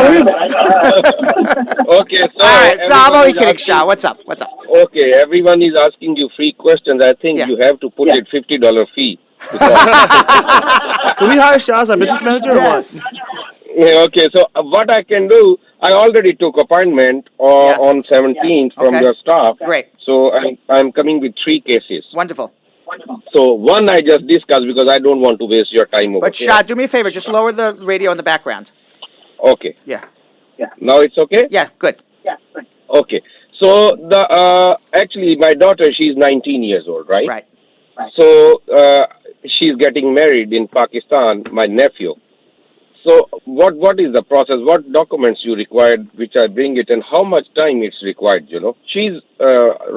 Okay, so all right, so I'm everyone only is kidding, asking- Shah. What's up? What's up? Okay, everyone is asking you free questions. I think Yeah. you have to put it $50 fee. Can we hire Shah as our business manager or Yes. what? Yeah, okay, so what I can do, I already took appointment on 17th from Okay. your staff. Great. So I'm coming with 3 cases. Wonderful. So one I just discussed because I don't want to waste your time over But here. Shah, do me a favor. Just lower the radio in the background. Okay. Yeah. Now it's okay? Yeah, good. Okay. So the actually my daughter, she's 19 years old, right? Right. So she's getting married in Pakistan, my nephew. So what is the process? What documents you required, which I bring it, and how much time it's required? She's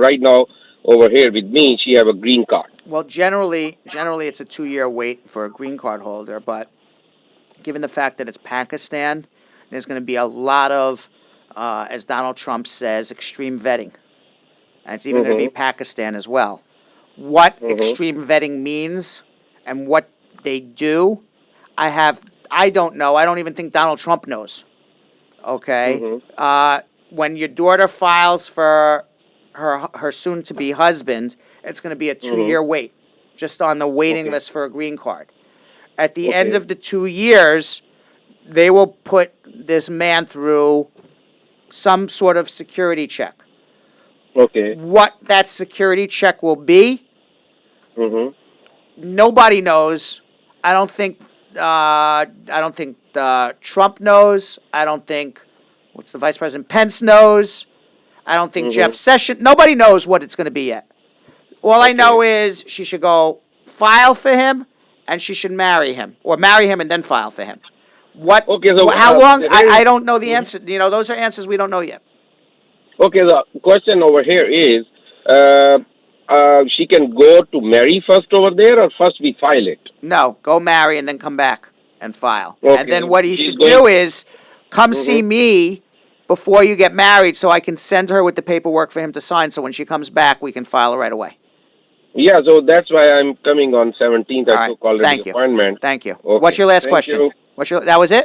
right now over here with me. She have a green card. Well, generally, it's a 2-year wait for a green card holder, but given the fact that it's Pakistan, there's going to be a lot of, as Donald Trump says, extreme vetting. And it's even going to be Pakistan as well. What extreme vetting means and what they do, I don't know. I don't even think Donald Trump knows. Okay? When your daughter files for her soon-to-be husband, it's going to be a 2-year wait, just on the waiting list for a green card. At the end of the 2 years, they will put this man through some sort of security check. Okay. What that security check will be, nobody knows. I don't think Trump knows. I don't think the Vice President Pence knows. I don't think Jeff Sessions. Nobody knows what it's going to be yet. All I know is she should go file for him, and she should marry him, or marry him and then file for him. What? Okay, so, how long? there is- I don't know the answer. Those are answers we don't know yet. Okay, the question over here is, she can go to marry first over there, or first we file it? No, go marry and then come back and file. Okay, And then what he she's should going- do is come see me before you get married, so I can send her with the paperwork for him to sign. So when she comes back, we can file it right away. Yeah, so that's why I'm coming on 17th. I took already Thank you. appointment. Thank you. Okay, What's your last thank question? you. That was it?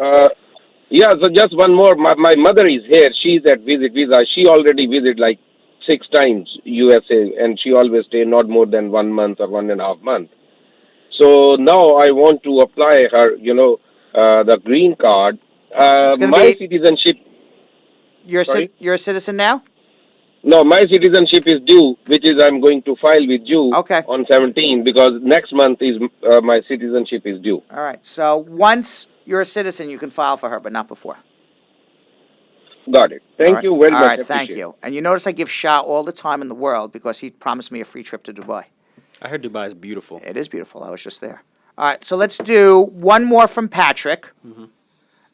Yeah, so just one more. My mother is here. She's at visit visa. She already visited like 6 times USA, and she always stay not more than 1 month or 1.5 months. So now I want to apply her, the green card. My citizenship. You're a citizen now? No, my citizenship is due, which is I'm going to file with you on 17 because next month is my citizenship is due. All right. So once you're a citizen, you can file for her, but not before. Got it. Thank you very much. All right, thank Appreciate you. And you notice I give Shah all the time in the world because he promised me a free trip to Dubai. I heard Dubai is beautiful. It is beautiful. I was just there. All right, so let's do one more from Patrick.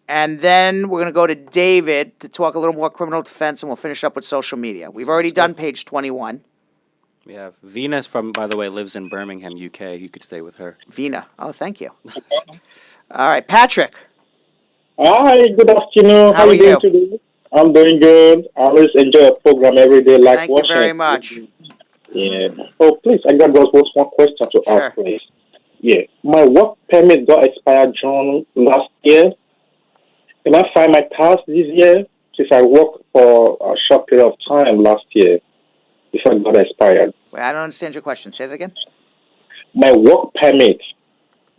And then we're going to go to David to talk a little more criminal defense, and we'll finish up with social media. We've already done page 21. We have Venus by the way, lives in Birmingham, UK. You could stay with her. Vina. Oh, thank you. All right, Patrick. Hi, good afternoon. How are you doing you? today? I'm doing good. I always enjoy a program every day, like Thank you watching. very much. Yeah. Oh, please, I got just one question to ask, please. Yeah. My work permit got expired June last year. Can I find my task this year? Since I worked for a short period of time last year before it got expired. Wait, I don't understand your question. Say that again. My work permit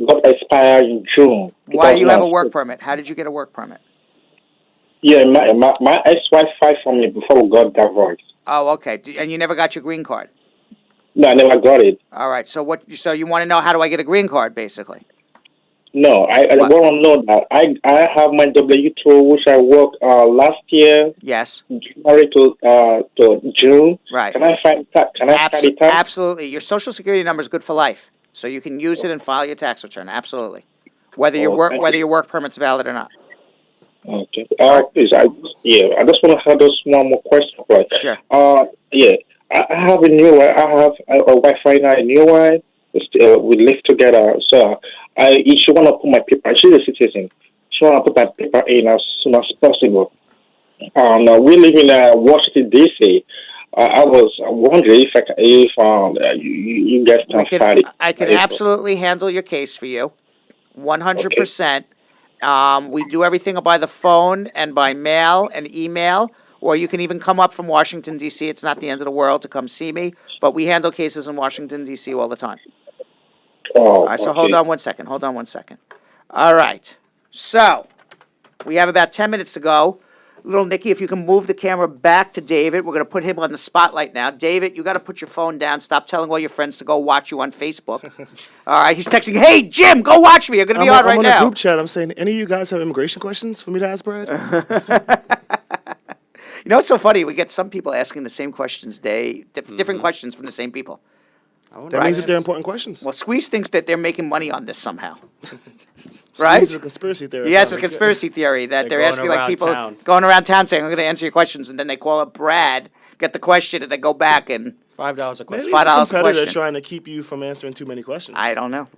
got expired in June. Why do you have a work 2006. permit? How did you get a work permit? Yeah, my ex-wife filed for me before we got divorced. Oh, okay. And you never got your green card? No, I never got it. All right. So So you want to know how do I get a green card, basically? No, I want to know that I have my W-2, which I worked last year. Yes. January to June. Right. Can I find that? Can I find it out? Absolutely. Your social security number is good for life, so you can use it and file your tax return. Absolutely. Whether your thank whether you. your work permit's valid or not. Okay. Please, I just want to have just one more question. Right? Sure. Yeah, I have a new wife. I have a wife right now, a new wife. We live together. So she want to put my paper. She's a citizen. She want to put my paper in as soon as possible. We live in Washington D.C. I was wondering if you guys can find it. I can absolutely handle your case for you, 100%. We do everything by the phone and by mail and email, or you can even come up from Washington, D.C. It's not the end of the world to come see me, but we handle cases in Washington, D.C. all the time. All right, so hold on one second. All right. So we have about 10 minutes to go. Little Nikki, if you can move the camera back to David. We're going to put him on the spotlight now. David, you got to put your phone down. Stop telling all your friends to go watch you on Facebook. All right, he's texting, hey, Jim, go watch me. I'm going to be on right now. I'm on a group chat. I'm saying, any of you guys have immigration questions for me to ask, Brad? You know, it's so funny. We get some people asking the same questions different questions from the same people. That means that they're important questions. Well, Squeeze thinks that they're making money on this somehow. Right? Squeeze is a conspiracy theory. Yes, a conspiracy theory that they're asking like people going around town saying, I'm going to answer your questions, and then they call up Brad, get the question, and then go back and $5 a question. Maybe it's a competitor trying to keep you from answering too many questions. I don't know.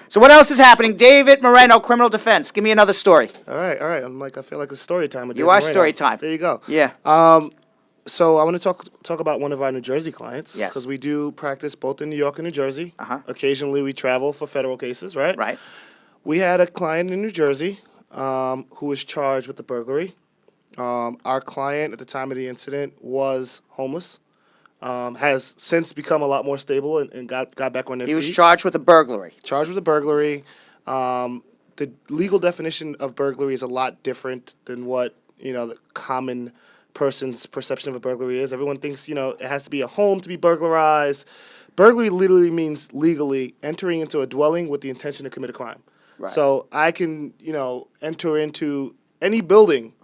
So what else is happening? David Moreno, criminal defense. Give me another story. All right. I feel like it's story time. With You David are Moreno. story time. There you go. Yeah. So I want to talk about one of our New Jersey clients. Yes. Because we do practice both in New York and New Jersey. Occasionally we travel for federal cases, right? Right. We had a client in New Jersey who was charged with the burglary. Our client at the time of the incident was homeless. Has since become a lot more stable and got back on their feet. He was charged with a burglary. The legal definition of burglary is a lot different than what, the common person's perception of a burglary is. Everyone thinks, it has to be a home to be burglarized. Burglary literally means legally entering into a dwelling with the intention to commit a crime. Right. So I can, enter into any building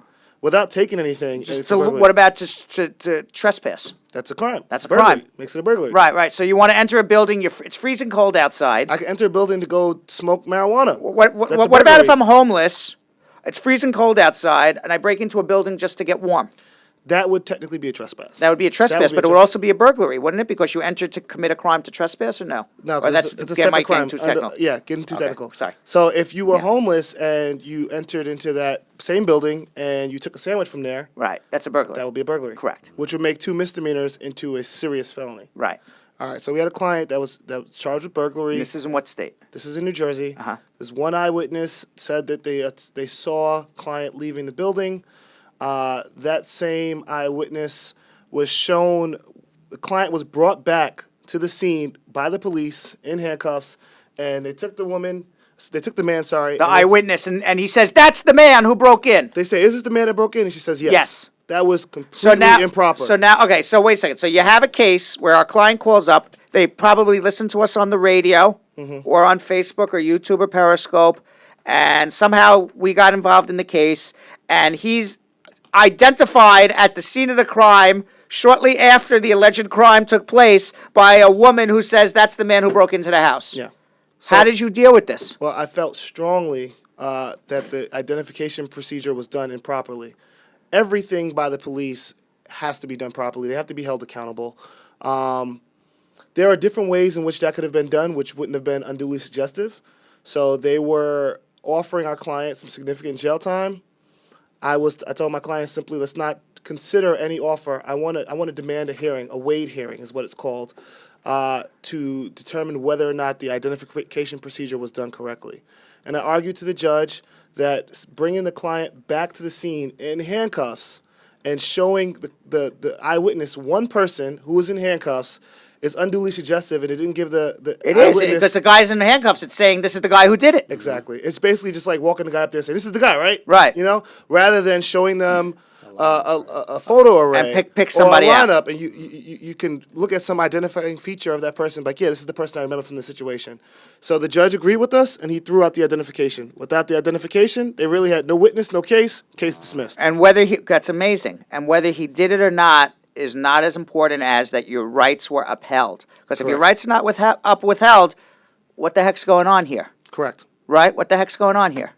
without taking anything. What about to trespass? That's a crime. That's a Burglary. crime. Makes it a burglary. Right. So you want to enter a building, it's freezing cold outside. I can enter a building to go smoke marijuana. What about if I'm homeless, it's freezing cold outside, and I break into a building just to get warm? That would technically be a trespass. That would be a trespass, but it would also be a burglary, wouldn't it? Because you entered to commit a crime to trespass, or no? No, or it's a separate crime. Too technical. Getting too technical. Sorry. So if you were homeless and you entered into that same building and you took a sandwich from there, right, that's a burglary. That would be a burglary. Correct. Which would make 2 misdemeanors into a serious felony. Right. All right. So we had a client that was charged with burglary. This is in what state? This is in New Jersey. This one eyewitness said that they saw client leaving the building. That same eyewitness was shown, the client was brought back to the scene by the police in handcuffs, and they took the man, The eyewitness, and he says, that's the man who broke in. They say, is this the man that broke in? And she says, yes. Yes. That was completely improper. So wait a second. So you have a case where our client calls up, they probably listen to us on the radio, or on Facebook, or YouTube, or Periscope, and somehow we got involved in the case, and he's identified at the scene of the crime shortly after the alleged crime took place by a woman who says that's the man who broke into the house. Yeah. How did you deal with this? Well, I felt strongly that the identification procedure was done improperly. Everything by the police has to be done properly. They have to be held accountable. There are different ways in which that could have been done, which wouldn't have been unduly suggestive. So they were offering our client some significant jail time. I told my client simply, let's not consider any offer. I want to demand a hearing, a Wade hearing is what it's called, to determine whether or not the identification procedure was done correctly. And I argued to the judge that bringing the client back to the scene in handcuffs and showing the eyewitness one person who was in handcuffs is unduly suggestive, and it didn't give the It is, eyewitness- because the guy's in the handcuffs. It's saying this is the guy who did it. Exactly. It's basically just like walking the guy up there and saying, "This is the guy, right?" Right. You know, rather than showing them a photo array And pick somebody or a out. lineup, and you can look at some identifying feature of that person. Like, yeah, this is the person I remember from the situation. So the judge agreed with us, and he threw out the identification. Without the identification, they really had no witness, no case. Case dismissed. And that's amazing. And whether he did it or not is not as important as that your rights were upheld. Because if your Correct. rights are not withheld, what the heck's going on here? Correct. Right? What the heck's going on here?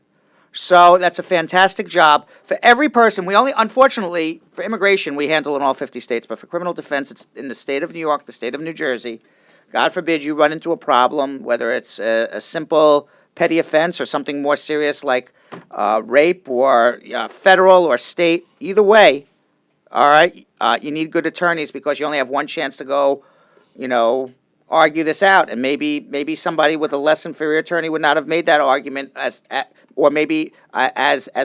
So that's a fantastic job. For every person, unfortunately, for immigration, we handle in all 50 states, but for criminal defense, it's in the state of New York, the state of New Jersey. God forbid you run into a problem, whether it's a simple petty offense or something more serious like rape or federal or state. Either way, all right, you need good attorneys because you only have one chance to go, argue this out. And maybe somebody with a less inferior attorney would not have made that argument as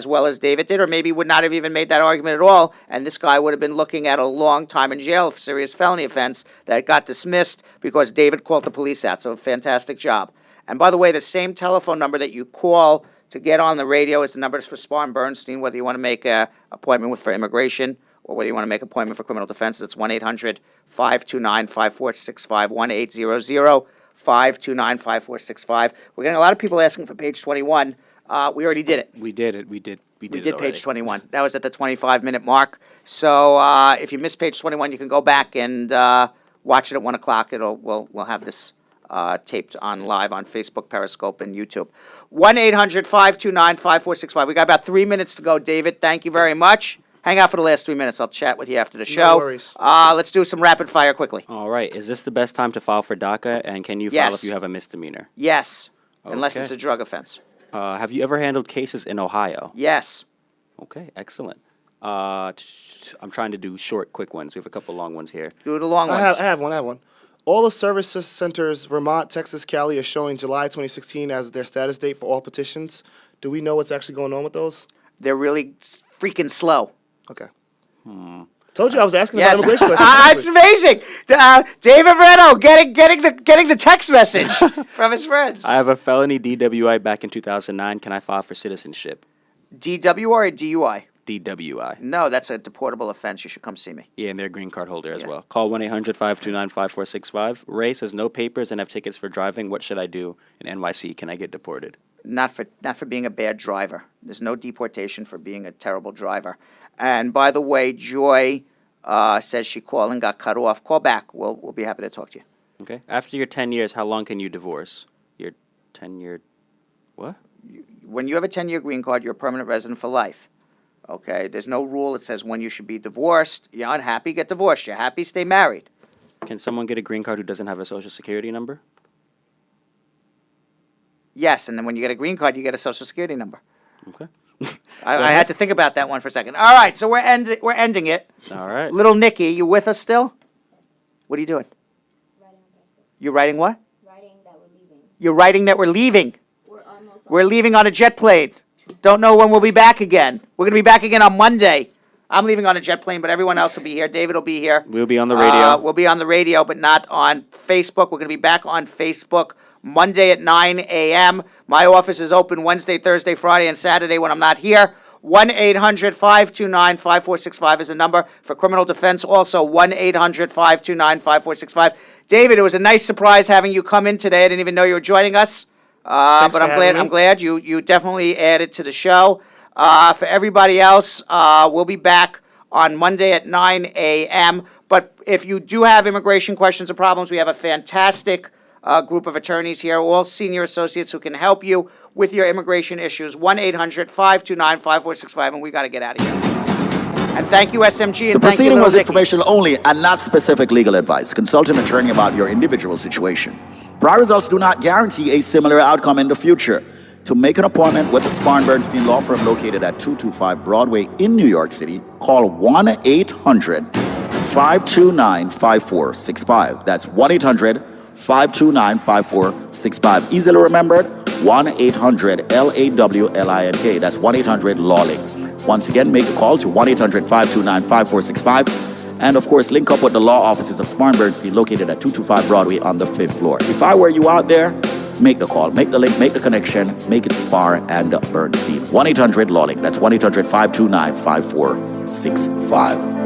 well as David did, or maybe would not have even made that argument at all, and this guy would have been looking at a long time in jail for serious felony offense that got dismissed because David called the police out. So fantastic job. And by the way, the same telephone number that you call to get on the radio is the number for Spar Bernstein, whether you want to make an appointment for immigration or whether you want to make an appointment for criminal defense. It's 1-800-529-5465, 1-800-529-5465. We're getting a lot of people asking for page 21. We already did it. We did it. We did Page 21. That was at the 25-minute mark. So if you missed page 21, you can go back and watch it at 1 o'clock. We'll have this taped on live on Facebook, Periscope, and YouTube. 1-800-529-5465. We got about 3 minutes to go, David. Thank you very much. Hang out for the last 3 minutes. I'll chat with you after the show. No worries. Let's do some rapid fire quickly. All right. Is this the best time to file for DACA, and can you file Yes. if you have a misdemeanor? Yes, unless Okay. it's a drug offense. Have you ever handled cases in Ohio? Yes. Okay, excellent. I'm trying to do short, quick ones. We have a couple long ones here. Do the long ones. I have one. All the service centers, Vermont, Texas, Cali, are showing July 2016 as their status date for all petitions. Do we know what's actually going on with those? They're really freaking slow. Okay. Told you I was asking Yes. about immigration questions. It's amazing. David Moreno getting the text message from his friends. I have a felony DWI back in 2009. Can I file for citizenship? DW or a DUI? DWI. No, that's a deportable offense. You should come see me. Yeah, and they're a green card holder as well. Call 1-800-529-5465. Ray says no papers and have tickets for driving. What should I do in NYC? Can I get deported? Not for being a bad driver. There's no deportation for being a terrible driver. And by the way, Joy says she called and got cut off. Call back. We'll be happy to talk to you. Okay. After your 10 years, how long can you divorce? Your 10-year... What? When you have a 10-year green card, you're a permanent resident for life. Okay? There's no rule that says when you should be divorced. You're unhappy, get divorced. You're happy, stay married. Can someone get a green card who doesn't have a social security number? Yes, and then when you get a green card, you get a social security number. Okay. I had to think about that one for a second. All right, so we're ending it. All right. Little Nikki, you with us still? What are you doing? You're writing what? You're writing that we're leaving. We're leaving on a jet plane. Don't know when we'll be back again. We're going to be back again on Monday. I'm leaving on a jet plane, but everyone else will be here. David will be here. We'll be on the radio. We'll be on the radio, but not on Facebook. We're going to be back on Facebook Monday at 9 a.m. My office is open Wednesday, Thursday, Friday, and Saturday when I'm not here. 1-800-529-5465 is the number for criminal defense. Also, 1-800-529-5465. David, it was a nice surprise having you come in today. I didn't even know you were joining us. But I'm glad you definitely added to the show. For everybody else, we'll be back on Monday at 9 a.m. But if you do have immigration questions or problems, we have a fantastic group of attorneys here, all senior associates who can help you with your immigration issues. 1-800-529-5465, and we got to get out of here. And thank you, SMG, and The thank you, proceeding Little was Nicky. informational only and not specific legal advice. Consult an attorney about your individual situation. Prior results do not guarantee a similar outcome in the future. To make an appointment with the Spar Bernstein Law Firm located at 225 Broadway in New York City, call 1-800-529-5465. That's 1-800-529-5465. Easily remembered, 1-800-LAWLINK. That's 1-800-LawLink. Once again, make a call to 1-800-529-5465 And of course, link up with the law offices of Spar Bernstein, located at 225 Broadway on the 5th floor. If I were you out there, make the call, make the link, make the connection, make it Spar and Bernstein. 1-800-LawLink. That's 1-800-529-5465.